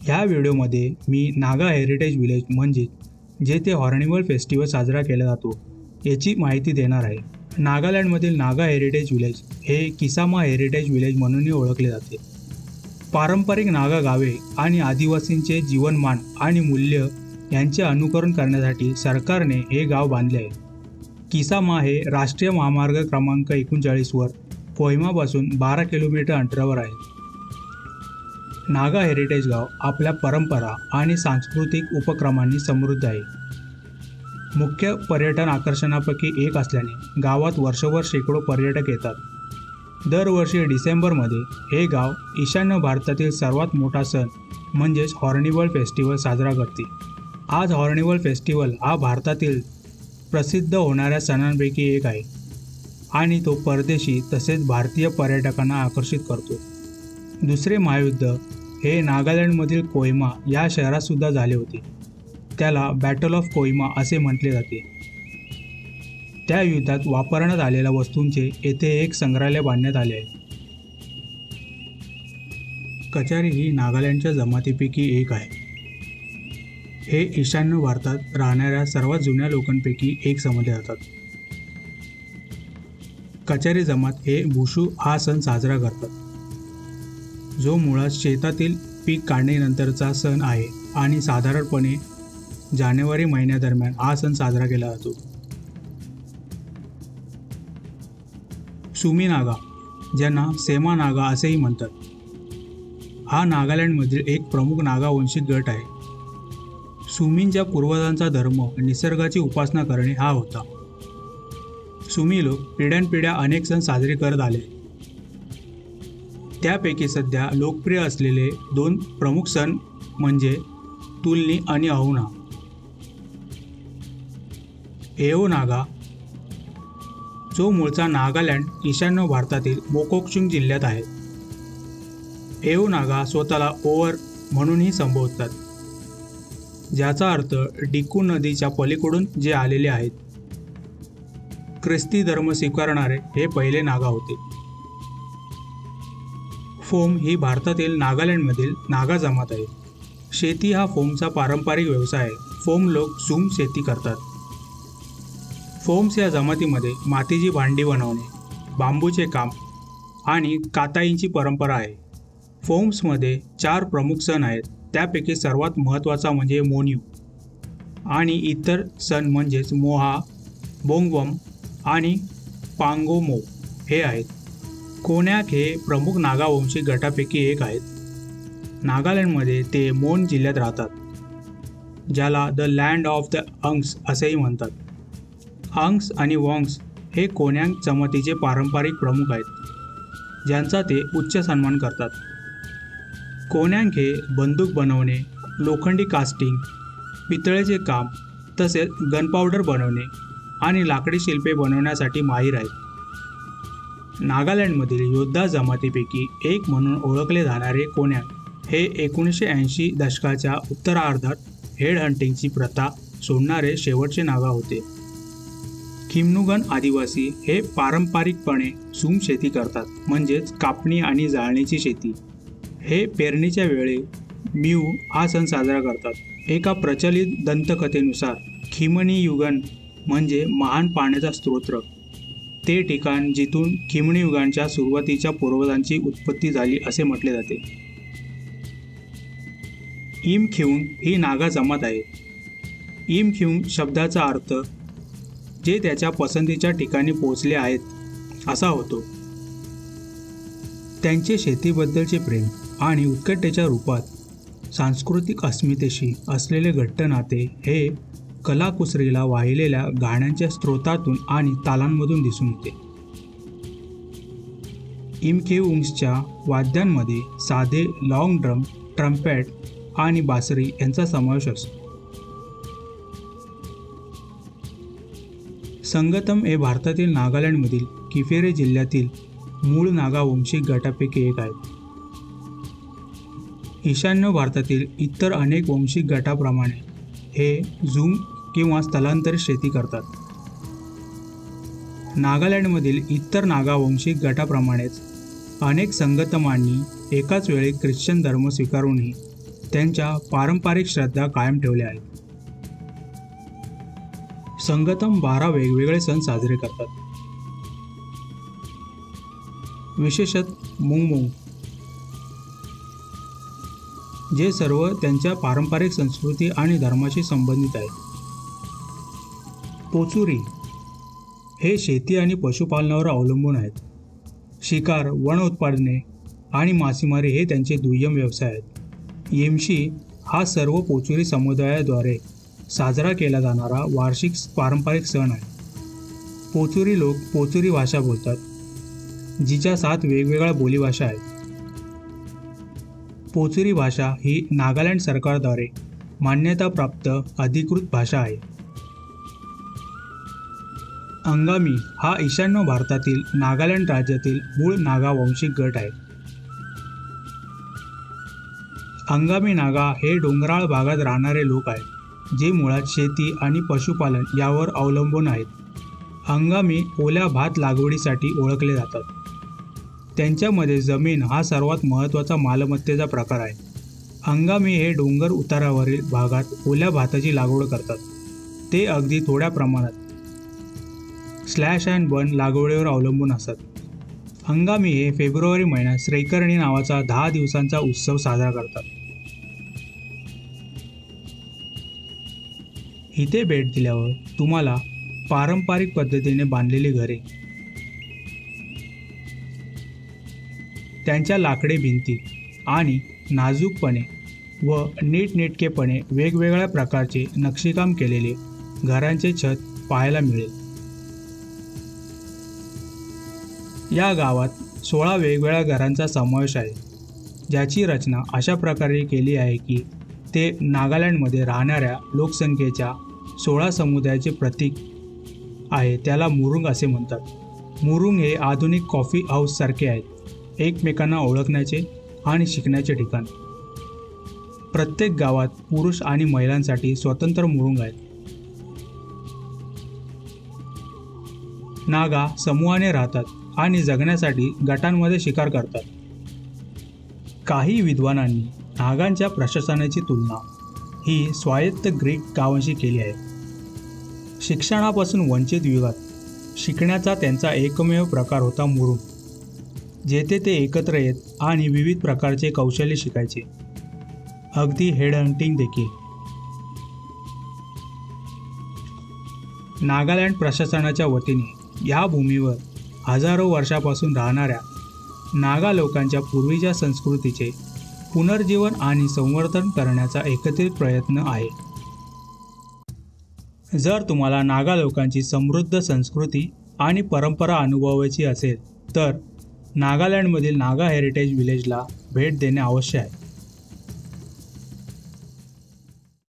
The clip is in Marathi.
ह्या व्हिडिओमध्ये मी नागा हेरिटेज विलेज म्हणजे जेथे हॉर्निवल फेस्टिवल साजरा केला जातो याची माहिती देणार आहे। नागालँडमधील नागा हेरिटेज विलेज हे किसामा हेरिटेज विलेज म्हणूनही ओळखले जाते। पारंपरिक नागा गावे आणि आदिवासींचे जीवनमान आणि मूल्य यांचे अनुकरण करण्यासाठी सरकारने हे गाव बांधले आहे। किसामा हे राष्ट्रीय महामार्ग क्रमांक 39 वर कोहिमापासून 12 किलोमीटर अंतरावर आहे। नागा हेरिटेज गाव आपल्या परंपरा आणि सांस्कृतिक उपक्रमांनी समृद्ध आहे। मुख्य पर्यटन आकर्षणापैकी एक असल्याने गावात वर्षभर शेकडो पर्यटक येतात। दरवर्षी डिसेंबरमध्ये हे गाव ईशान्य भारतातील सर्वात मोठा सण म्हणजेच हॉर्निवल फेस्टिवल साजरा करते। आज हॉर्निवल फेस्टिवल हा भारतातील प्रसिद्ध होणाऱ्या सणांपैकी एक आहे आणि तो परदेशी तसेच भारतीय पर्यटकांना आकर्षित करतो। दुसरे महायुद्ध हे नागालँडमधील कोहिमा या शहरात सुद्धा झाले होते। त्याला बॅटल ऑफ कोहिमा असे म्हटले जाते। त्या युद्धात वापरण्यात आलेल्या वस्तूंचे येथे एक संग्रहालय बांधण्यात आले आहे। कचारी ही नागालँडच्या जमातीपैकी एक आहे। हे ईशान्य भारतात राहणाऱ्या सर्वात जुन्या लोकांपैकी एक समजले जातात। कचारी जमात हे बुशू हा सण साजरा करतात, जो मुळात शेतातील पीक काढणीनंतरचा सण आहे आणि साधारणपणे जानेवारी महिन्यादरम्यान हा सण साजरा केला जातो। सुमी नागा, ज्यांना सेमा नागा असेही म्हणतात, हा नागालँडमधील एक प्रमुख नागा वंशिक गट आहे। सुमींच्या पूर्वजांचा धर्म निसर्गाची उपासना करणे हा होता। सुमी लोक पिढ्यानपिढ्या अनेक सण साजरे करत आले। त्यापैकी सध्या लोकप्रिय असलेले दोन प्रमुख सण म्हणजे तुलनी आणि अहुना। एओ नागा, जो मूळचा नागालँड ईशान्य भारतातील मोकोकचुंग जिल्ह्यात आहे। एओ नागा स्वतःला ओवर म्हणूनही संबोधतात, ज्याचा अर्थ डिकू नदीच्या पलीकडून जे आलेले आहेत। ख्रिस्ती धर्म स्वीकारणारे हे पहिले नागा होते। फोम ही भारतातील नागालँडमधील नागा जमात आहे। शेती हा फोमचा पारंपरिक व्यवसाय आहे। फोम लोक झूम शेती करतात। फोम्स या जमातीमध्ये मातीची भांडी बनवणे, बांबूचे काम आणि काताईंची परंपरा आहे। फोम्समध्ये 4 प्रमुख सण आहेत। त्यापैकी सर्वात महत्त्वाचा म्हणजे मोन्यू आणि इतर सण म्हणजेच मोहा, बोंगवम आणि पांगोमो हे आहेत। कोन्याक हे प्रमुख नागा वंशिक गटापैकी एक आहेत। नागालँडमध्ये ते मोन जिल्ह्यात राहतात, ज्याला द लँड ऑफ द अंग्स असेही म्हणतात। अंग्स आणि वॉंग्स हे कोन्याक जमातीचे पारंपरिक प्रमुख आहेत, ज्यांचा ते उच्च सन्मान करतात। कोन्याक हे बंदूक बनवणे, लोखंडी कास्टिंग, पितळेचे काम तसेच गनपावडर बनवणे आणि लाकडी शिल्पे बनवण्यासाठी माहीर आहेत। नागालँडमधील योद्धा जमातीपैकी एक म्हणून ओळखले जाणारे कोन्याक हे 1980 दशकाच्या उत्तरार्धात हेड हंटिंगची प्रथा सोडणारे शेवटचे नागा होते। खिमनुगन आदिवासी हे पारंपरिकपणे झूम शेती करतात, म्हणजेच कापणी आणि जाळणीची शेती। हे पेरणीच्या वेळी मिऊ हा सण साजरा करतात। एका प्रचलित दंतकथेनुसार खिमनी युगन म्हणजे महान पाण्याचा स्रोत, ते ठिकाण जिथून खिमनी युगांच्या सुरुवातीच्या पूर्वजांची उत्पत्ती झाली असे म्हटले जाते। इमखिउंग ही नागा जमात आहे। इमखिउंग शब्दाचा अर्थ जे त्याच्या पसंतीच्या ठिकाणी पोहोचले आहेत असा होतो। त्यांचे शेतीबद्दलचे प्रेम आणि उत्कटेच्या रूपात सांस्कृतिक अस्मितेशी असलेले घट्ट नाते हे कलाकुसरीला वाहिलेल्या गाण्यांच्या स्रोतातून आणि तालांमधून दिसून येते। इमखिउंग्सच्या वाद्यांमध्ये साधे लॉंग ड्रम, ट्रम्पेट आणि बासरी यांचा समावेश असतो। संगतम हे भारतातील नागालँडमधील किफेरे जिल्ह्यातील मूळ नागा वंशिक गटापैकी एक आहेत। ईशान्य भारतातील इतर अनेक वंशिक गटाप्रमाणे हे झूम किंवा स्थलांतरित शेती करतात। नागालँडमधील इतर नागा वंशिक गटाप्रमाणेच अनेक संगतमांनी एकाच वेळी ख्रिश्चन धर्म स्वीकारूनही त्यांच्या पारंपरिक श्रद्धा कायम ठेवल्या आहेत. संगतम 12 वेगवेगळे सण साजरे करतात. विशेषतः मुंगमुंग, जे सर्व त्यांच्या पारंपरिक संस्कृती आणि धर्माशी संबंधित आहे. पोचुरी हे शेती आणि पशुपालनावर अवलंबून आहेत. शिकार, वन उत्पादने आणि मासेमारी हे त्यांचे दुय्यम व्यवसाय आहेत. येमशी हा सर्व पोचुरी समुदायाद्वारे साजरा केला जाणारा वार्षिक पारंपरिक सण आहे. पोचुरी लोक पोचुरी भाषा बोलतात, जिच्या 7 वेगवेगळ्या बोलीभाषा आहेत. पोचुरी भाषा ही नागालँड सरकारद्वारे मान्यताप्राप्त अधिकृत भाषा आहे. अंगामी हा ईशान्य भारतातील नागालँड राज्यातील मूळ नागा वांशिक गट आहे. अंगामी नागा हे डोंगराळ भागात राहणारे लोक आहेत, जे मुळात शेती आणि पशुपालन यावर अवलंबून आहेत. अंगामी ओल्या भात लागवडीसाठी ओळखले जातात. त्यांच्यामध्ये जमीन हा सर्वात महत्त्वाचा मालमत्तेचा प्रकार आहे. अंगामी हे डोंगर उतारावरील भागात ओल्या भाताची लागवड करतात. ते अगदी थोड्या प्रमाणात स्लॅश अँड बर्न लागवडीवर अवलंबून असतात. अंगामी हे फेब्रुवारी महिन्यात श्रैकरणी नावाचा 10 दिवसांचा उत्सव साजरा करतात. इथे भेट दिल्यावर तुम्हाला पारंपरिक पद्धतीने बांधलेली घरे, त्यांच्या लाकडी भिंती आणि नाजूकपणे व नीटनेटकेपणे वेगवेगळ्या प्रकारचे नक्षीकाम केलेले घरांचे छत पाहायला मिळेल. या गावात 16 वेगवेगळ्या घरांचा समावेश आहे, ज्याची रचना अशा प्रकारे केली आहे की ते नागालँडमध्ये राहणाऱ्या लोकसंख्येच्या 16 समुदायाचे प्रतीक आहे. त्याला मुरुंग असे म्हणतात. मुरुंग हे आधुनिक कॉफी हाऊससारखे आहेत, एकमेकांना ओळखण्याचे आणि शिकण्याचे ठिकाण. प्रत्येक गावात पुरुष आणि महिलांसाठी स्वतंत्र मुरुंग आहेत. नागा समूहाने राहतात आणि जगण्यासाठी गटांमध्ये शिकार करतात. काही विद्वानांनी नागांच्या प्रशासनाची तुलना ही स्वायत्त ग्रीक गावांशी केली आहे. शिक्षणापासून वंचित युगात शिकण्याचा त्यांचा एकमेव प्रकार होता मुरुंग, जेथे ते एकत्र येत आणि विविध प्रकारचे कौशल्य शिकायचे, अगदी हेड हंटिंग देखील. नागालँड प्रशासनाच्या वतीने या भूमीवर हजारो वर्षापासून राहणाऱ्या नागा लोकांच्या पूर्वीच्या संस्कृतीचे पुनर्जीवन आणि संवर्धन करण्याचा एकत्रित प्रयत्न आहे. जर तुम्हाला नागा लोकांची समृद्ध संस्कृती आणि परंपरा अनुभवायची असेल तर नागालँडमधील नागा हेरिटेज विलेजला भेट देणे आवश्यक आहे.